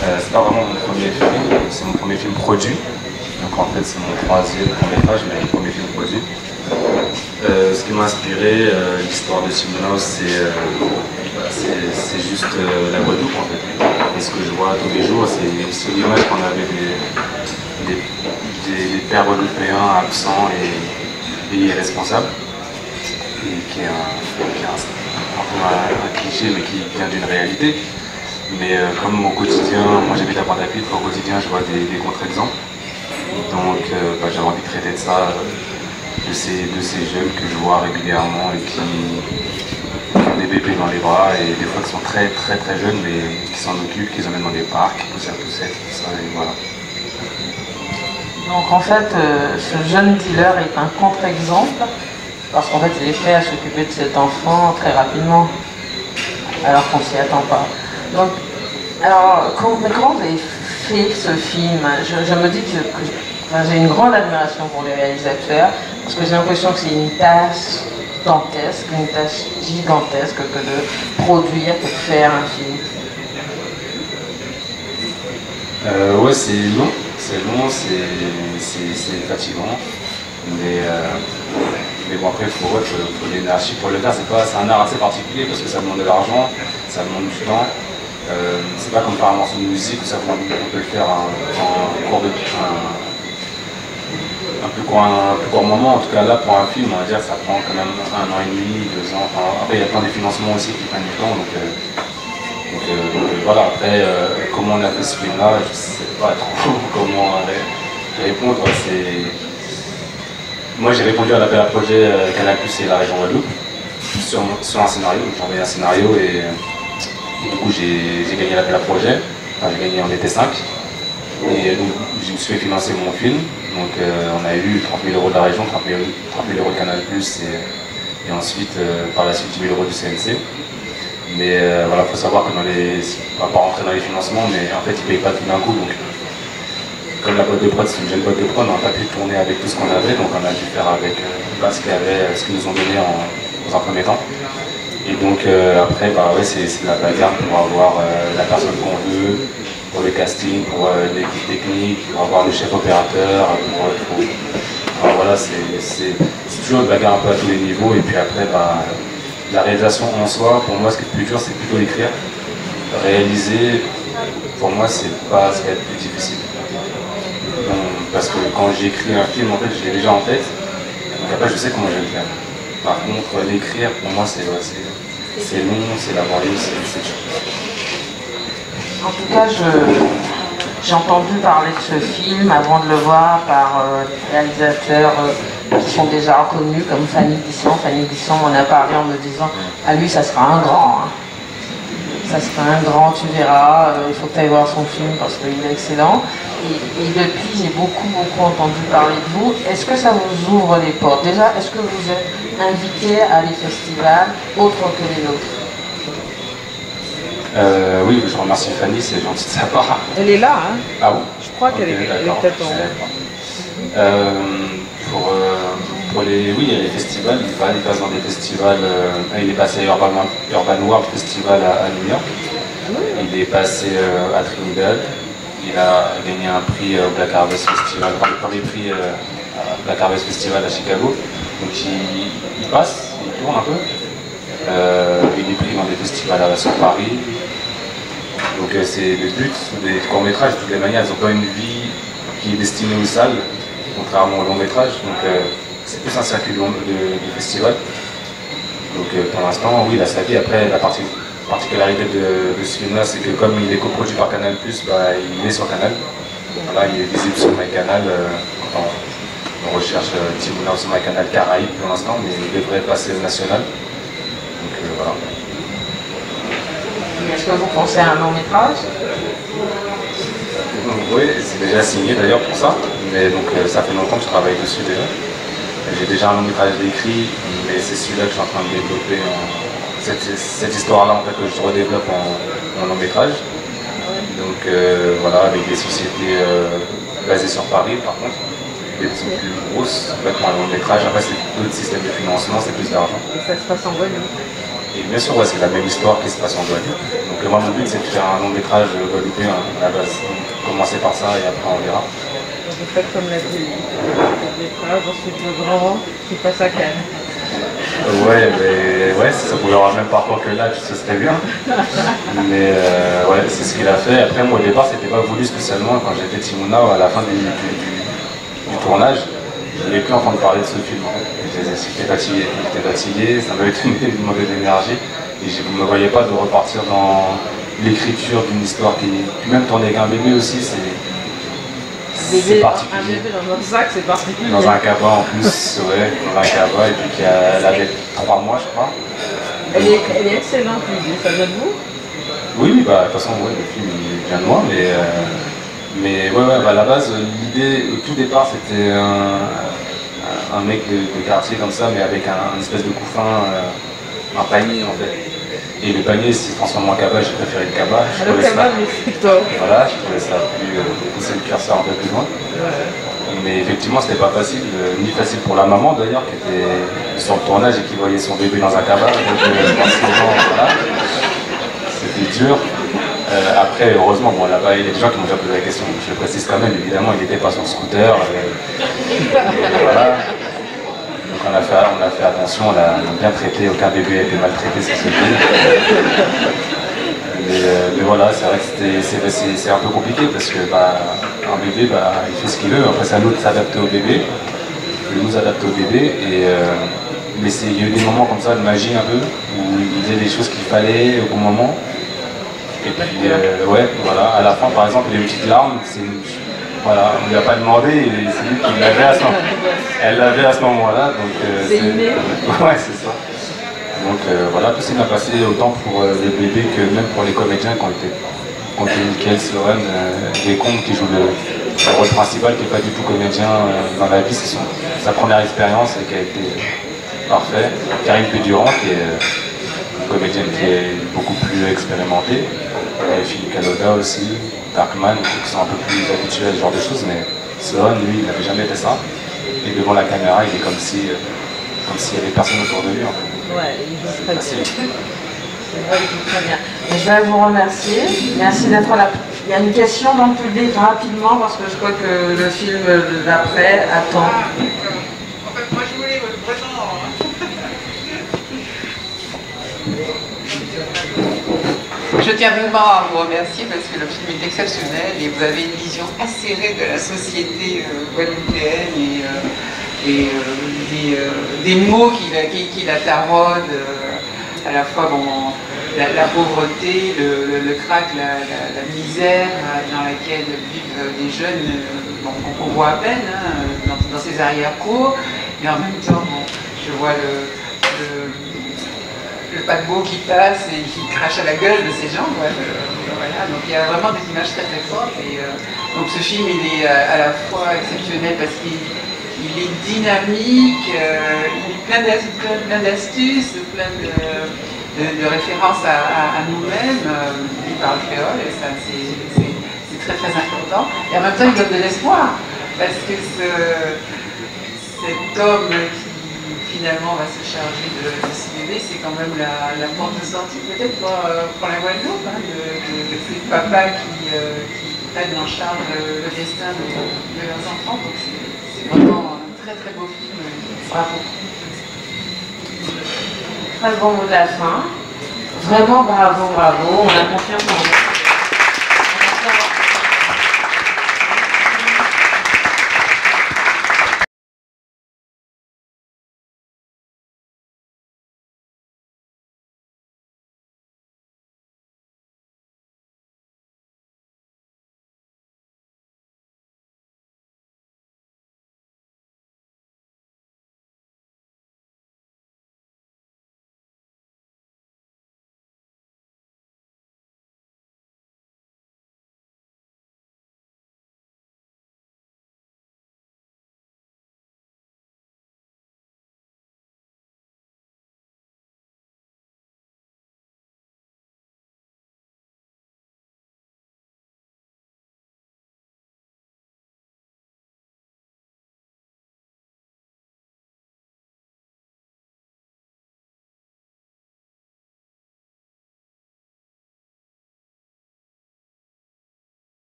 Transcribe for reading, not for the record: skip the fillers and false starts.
C'est pas vraiment mon premier film, c'est mon premier film produit. Donc en fait c'est mon troisième court-métrage, mais mon premier film produit. Ce qui m'a inspiré, l'histoire de Simona, c'est juste la Guadeloupe en fait. Et ce que je vois tous les jours, c'est l'image qu'on avait des pères guadeloupéens absents et irresponsables. Et qui est un cliché, mais qui vient d'une réalité. Mais comme au quotidien, moi j'habite à Pointe-à-Pitre, au quotidien je vois des contre-exemples. Donc j'avais envie de traiter de ça, de ces jeunes que je vois régulièrement et qui ont des bébés dans les bras et des fois qui sont très très très jeunes mais qui s'en occupent, qui les emmènent dans des parcs, qui poussent à poussettes, tout ça, et voilà. Donc en fait, ce jeune dealer est un contre-exemple parce qu'en fait il est prêt à s'occuper de cet enfant très rapidement alors qu'on s'y attend pas. Donc, alors, comment vous avez fait ce film? Je me dis que j'ai une grande admiration pour les réalisateurs, parce que j'ai l'impression que c'est une tâche dantesque, une tâche gigantesque que de produire, que de faire un film. Ouais, c'est long, c'est fatigant, mais bon après il faut l'énergie pour le faire, c'est un art assez particulier parce que ça demande de l'argent, ça demande du temps. C'est pas comme faire un morceau de musique où on peut le faire un plus court moment. En tout cas là pour un film, on va dire que ça prend quand même 1 an et demi, 2 ans. Enfin, après il y a plein de financements aussi qui prennent du temps. Donc voilà, après comment on a fait ce film là, je sais pas trop comment répondre. Moi j'ai répondu à l'appel à projet Canal+ et la région Guadeloupe sur un scénario, j'ai envoyé un scénario et du coup, j'ai gagné l'appel à projet, enfin, j'ai gagné en été 5. Et donc, je me suis fait financer mon film. Donc, on a eu 30 000 € de la région, 30 000 € de Canal+, et ensuite, par la suite, 10 000 € du CNC. Mais voilà, il faut savoir que on va pas rentrer dans les financements, mais en fait, ils ne payent pas tout d'un coup. Donc, comme la boîte de prod, c'est une jeune boîte de prod, on n'a pas pu tourner avec tout ce qu'on avait. Donc, on a dû faire avec ce qu'ils nous ont donné dans un premier temps. Et donc après, ouais, c'est la bagarre pour avoir la personne qu'on veut, pour le casting, pour l'équipe technique, pour avoir le chef opérateur, voilà, c'est toujours une bagarre un peu à tous les niveaux. Et puis après, la réalisation en soi, pour moi, ce qui est le plus dur, c'est plutôt l'écrire. Réaliser, pour moi, c'est pas ce qui est le plus difficile. Donc, parce que quand j'écris un film, en fait, je l'ai déjà en tête. Donc après, je sais comment je vais le faire. Par contre, l'écrire, pour moi, c'est long, c'est laborieux, c'est dur. En tout cas, j'ai entendu parler de ce film avant de le voir par des réalisateurs qui sont déjà reconnus, comme Fanny Bisson. Fanny Bisson m'en a parlé en me disant « À lui, ça sera un grand. Hein. Ça sera un grand, tu verras. Il faut que tu ailles voir son film parce qu'il est excellent. » Et depuis, j'ai beaucoup entendu parler de vous. Est-ce que ça vous ouvre les portes? Déjà, est-ce que vous êtes invité à des festivals autres que les nôtres? Oui, je remercie Fanny, c'est gentil de sa part. Elle est là, hein? Ah bon? Je crois qu'elle est peut-être en... Oui, il y a les festivals, il passe dans des festivals. Il est passé à Urban World Festival à New York. Il est passé à Trinidad. Il a gagné un prix au Black Harvest Festival, le premier prix Black Harvest Festival à Chicago. Donc il passe, il tourne un peu. Il est pris dans des festivals sur Paris. Donc c'est le but des courts-métrages. De toutes les manières, ils n'ont pas une vie qui est destinée aux salles, contrairement aux longs-métrages. Donc c'est plus un circuit de festival. Donc pour l'instant, oui, il a sa vie. Après, la particularité de ce film-là, c'est que comme il est coproduit par Canal+, il est sur Canal. Voilà, il est visible sur MyCanal. On recherche Timona sur MyCanal Caraïbes pour l'instant, mais il devrait passer au national. Donc voilà. Est-ce que vous pensez à un long métrage? Oui, c'est déjà signé d'ailleurs pour ça. Mais donc ça fait longtemps que je travaille dessus déjà. J'ai déjà un long métrage écrit, mais c'est celui-là que je suis en train de développer. Cette histoire-là en fait que je redéveloppe en long métrage. Donc voilà, avec des sociétés basées sur Paris par contre. Des sont plus grosses, en fait, pour un long métrage. Après c'est d'autres systèmes de financement, c'est plus d'argent. Et ça se passe en Guadeloupe. Et bien sûr, ouais, c'est la même histoire qui se passe en Guadeloupe. Donc moi, mon but, c'est de faire un long métrage guadeloupéen à la base. Commencer par ça et après on verra. Vous faites comme la télé. Le métrage, ensuite le grand, qui passe à Cannes. Ouais, mais ouais, si ça pouvait avoir le même parcours que là, ce serait bien. Mais ouais, c'est ce qu'il a fait. Après, moi, au départ, c'était pas voulu spécialement. Quand j'étais Timona, à la fin du tournage, je voulais plus entendre parler de ce film. En fait. J'étais fatigué, ça m'avait demandé de l'énergie. Et je ne me voyais pas de repartir dans l'écriture d'une histoire qui même tourner avec un bébé aussi, c'est particulier. Un bébé dans un sac, c'est particulier. Dans un cabas en plus, ouais, dans un cabas, et puis elle avait 3 mois, je crois. Elle est excellente, l'idée, ça vient de vous? Oui, bah, de toute façon, ouais, le film il vient de moi, mais ouais, bah, à la base, l'idée, au tout départ, c'était un mec de quartier comme ça, mais avec un espèce de couffin, un panier en fait. Et le panier s'est transformé en cabas, j'ai préféré le cabas. Le cabas, mais c'est top. Voilà, je trouvais ça plus pousser le curseur un peu plus loin. Ouais. Mais effectivement, c'était pas facile, ni facile pour la maman d'ailleurs, qui était sur le tournage et qui voyait son bébé dans un cabas. Donc, voilà. C'était dur. Après, heureusement, bon, là-bas, il y a des gens qui m'ont déjà posé la question. Je le précise quand même, évidemment, il n'était pas sur le scooter. Voilà. Donc on a fait attention, on a bien traité, aucun bébé a été maltraité sur ce film. Mais voilà, c'est vrai que c'est un peu compliqué parce que un bébé, il fait ce qu'il veut. Après, c'est à nous de s'adapter au bébé, de nous adapter au bébé. Mais il y a eu des moments comme ça de magie un peu, où il disait des choses qu'il fallait au bon moment. Et puis, ouais, voilà, à la fin, par exemple, il y a eu une petite larme. Voilà, on ne lui a pas demandé, c'est lui qui l'avait à ce moment. Elle l'avait à ce moment-là, donc c'est inné. Ouais, c'est ça. Donc voilà, tout s'est bien passé autant pour le bébé que même pour les comédiens qui ont été Michael Sloan, Descombes qui joue le rôle principal, qui n'est pas du tout comédien dans la vie, c'est sa première expérience et qui a été parfait. Karine Pédurand, qui est une comédienne qui est beaucoup plus expérimentée, et Philippe Caloda aussi. Darkman, qui sont un peu plus habitués à ce genre de choses, mais Sloan, lui, il n'avait jamais fait ça. Et devant la caméra, il est comme s'il y avait personne autour de lui. En fait. Ouais, il joue très bien. C'est vrai, il joue très bien. Et je vais vous remercier. Merci d'être là. Il y a une question dans le public rapidement, parce que je crois que le film d'après attend. En fait, moi, je voulais votre présent. Je tiens vraiment à vous remercier parce que le film est exceptionnel et vous avez une vision acérée de la société guadeloupéenne et des mots qui la taraudent, à la fois la pauvreté, le crack, la misère dans laquelle vivent les jeunes qu'on voit à peine dans ces arrière-cours, mais en même temps, je vois le paquebot qui passe et qui crache à la gueule de ces gens. Voilà. Donc il y a vraiment des images très très fortes. Donc ce film, il est à la fois exceptionnel parce qu'il est dynamique, il est plein d'astuces, plein de références à nous-mêmes. Il parle créole et ça c'est très très important. Et en même temps, il donne de l'espoir parce que cet homme qui finalement va se charger de ce bébé, c'est quand même la porte de sortie peut-être pour la Guadeloupe, de ces papas qui prennent en charge le destin de leurs enfants. Donc c'est vraiment un très très beau film. Bravo. Très bon mot de la fin. Vraiment bravo, bravo. On a confiance en vous.